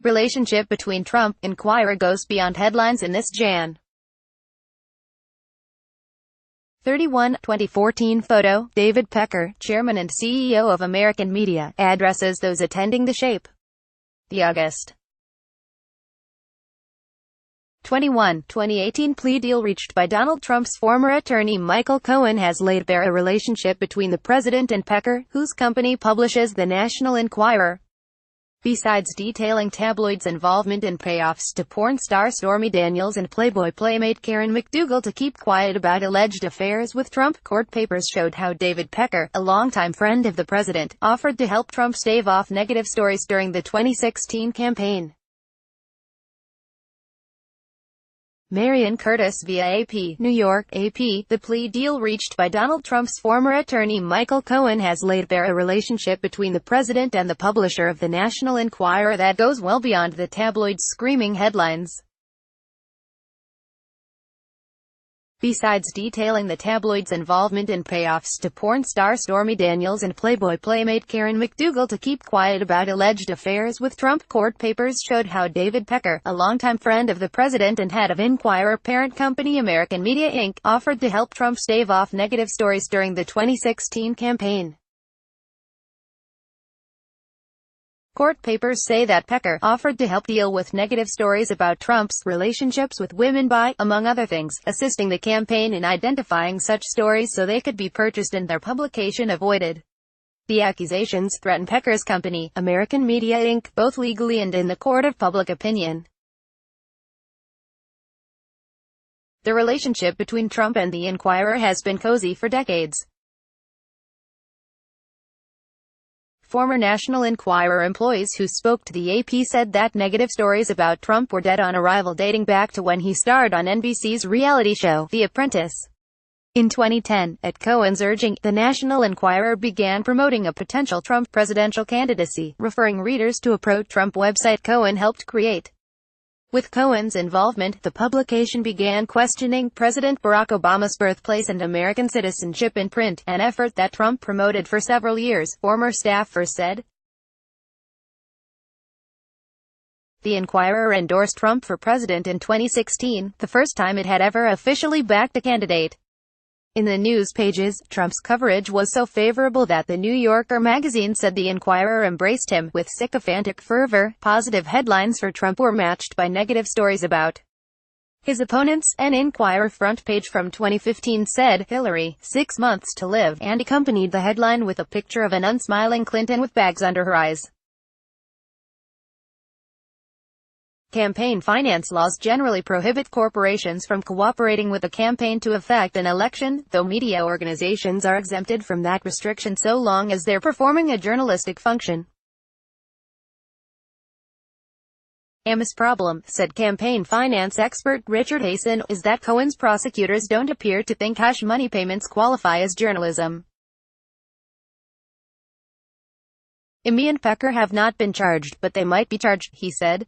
Relationship between Trump, Enquirer goes beyond headlines in this Jan. 31, 2014 photo, David Pecker, Chairman and CEO of American Media, addresses those attending the Shape. The August 21, 2018 plea deal reached by Donald Trump's former attorney Michael Cohen has laid bare a relationship between the president and Pecker, whose company publishes the National Enquirer. Besides detailing tabloids' involvement in payoffs to porn star Stormy Daniels and Playboy playmate Karen McDougal to keep quiet about alleged affairs with Trump, court papers showed how David Pecker, a longtime friend of the president, offered to help Trump stave off negative stories during the 2016 campaign. Marion Curtis via AP, New York, AP. The plea deal reached by Donald Trump's former attorney Michael Cohen has laid bare a relationship between the president and the publisher of the National Enquirer that goes well beyond the tabloid's screaming headlines. Besides detailing the tabloid's involvement in payoffs to porn star Stormy Daniels and Playboy playmate Karen McDougal to keep quiet about alleged affairs with Trump, court papers showed how David Pecker, a longtime friend of the president and head of Enquirer parent company American Media Inc., offered to help Trump stave off negative stories during the 2016 campaign. Court papers say that Pecker offered to help deal with negative stories about Trump's relationships with women by, among other things, assisting the campaign in identifying such stories so they could be purchased and their publication avoided. The accusations threaten Pecker's company, American Media Inc., both legally and in the court of public opinion. The relationship between Trump and the Enquirer has been cozy for decades. Former National Enquirer employees who spoke to the AP said that negative stories about Trump were dead on arrival dating back to when he starred on NBC's reality show, The Apprentice. In 2010, at Cohen's urging, the National Enquirer began promoting a potential Trump presidential candidacy, referring readers to a pro-Trump website Cohen helped create. With Cohen's involvement, the publication began questioning President Barack Obama's birthplace and American citizenship in print, an effort that Trump promoted for several years, former staffers said. The Enquirer endorsed Trump for president in 2016, the first time it had ever officially backed a candidate. In the news pages, Trump's coverage was so favorable that the New Yorker magazine said the Enquirer embraced him, with sycophantic fervor. Positive headlines for Trump were matched by negative stories about his opponents. An Enquirer front page from 2015 said, "Hillary, 6 months to live," and accompanied the headline with a picture of an unsmiling Clinton with bags under her eyes. Campaign finance laws generally prohibit corporations from cooperating with a campaign to effect an election, though media organizations are exempted from that restriction so long as they're performing a journalistic function. "Am's problem," said campaign finance expert Richard Hasen, "is that Cohen's prosecutors don't appear to think hush money payments qualify as journalism. Amy and Pecker have not been charged, but they might be charged," he said.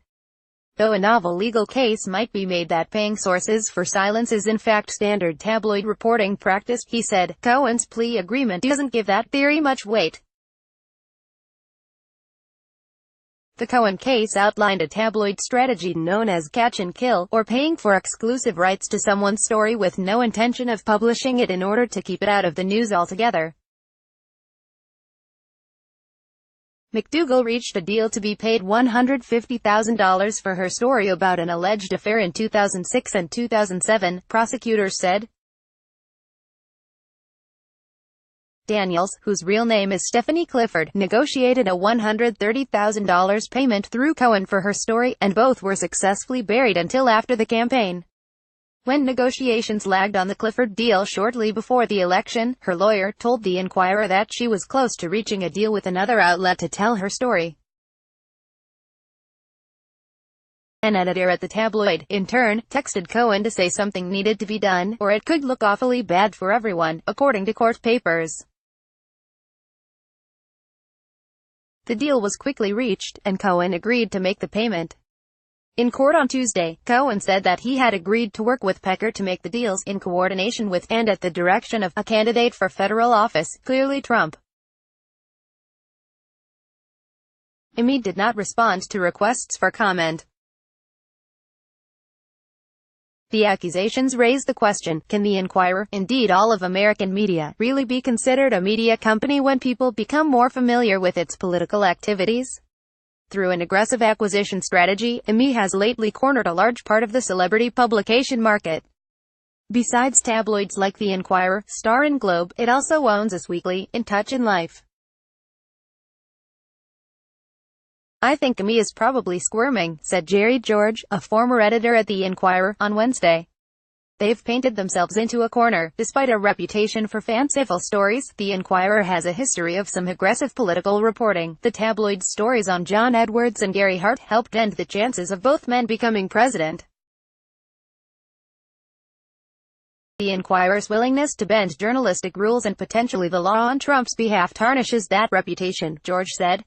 Though a novel legal case might be made that paying sources for silence is in fact standard tabloid reporting practice, he said, Cohen's plea agreement doesn't give that theory much weight. The Cohen case outlined a tabloid strategy known as catch and kill, or paying for exclusive rights to someone's story with no intention of publishing it in order to keep it out of the news altogether. McDougal reached a deal to be paid $150,000 for her story about an alleged affair in 2006 and 2007, prosecutors said. Daniels, whose real name is Stephanie Clifford, negotiated a $130,000 payment through Cohen for her story, and both were successfully buried until after the campaign. When negotiations lagged on the Clifford deal shortly before the election, her lawyer told the Enquirer that she was close to reaching a deal with another outlet to tell her story. An editor at the tabloid, in turn, texted Cohen to say something needed to be done, or it could look awfully bad for everyone, according to court papers. The deal was quickly reached, and Cohen agreed to make the payment. In court on Tuesday, Cohen said that he had agreed to work with Pecker to make the deals, in coordination with, and at the direction of, a candidate for federal office, clearly Trump. Emi did not respond to requests for comment. The accusations raise the question, can the Enquirer, indeed all of American media, really be considered a media company when people become more familiar with its political activities? Through an aggressive acquisition strategy, Emi has lately cornered a large part of the celebrity publication market. Besides tabloids like the Enquirer, Star and Globe, it also owns Us Weekly, In Touch and Life. "I think Emi is probably squirming," said Jerry George, a former editor at the Enquirer, on Wednesday. "They've painted themselves into a corner." Despite a reputation for fanciful stories, the Enquirer has a history of some aggressive political reporting. The tabloid's stories on John Edwards and Gary Hart helped end the chances of both men becoming president. The Enquirer's willingness to bend journalistic rules and potentially the law on Trump's behalf tarnishes that reputation, George said.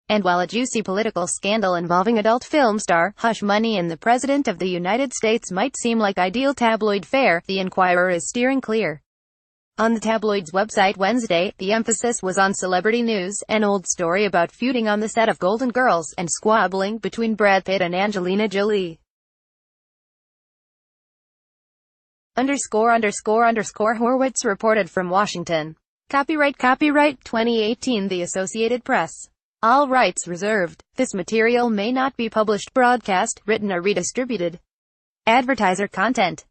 And while a juicy political scandal involving adult film star, Hush Money and the President of the United States might seem like ideal tabloid fare, the Enquirer is steering clear. On the tabloid's website Wednesday, the emphasis was on celebrity news, an old story about feuding on the set of Golden Girls, and squabbling between Brad Pitt and Angelina Jolie. Horwitz reported from Washington. Copyright 2018 The Associated Press. All rights reserved. This material may not be published, broadcast, written or redistributed. Advertiser content.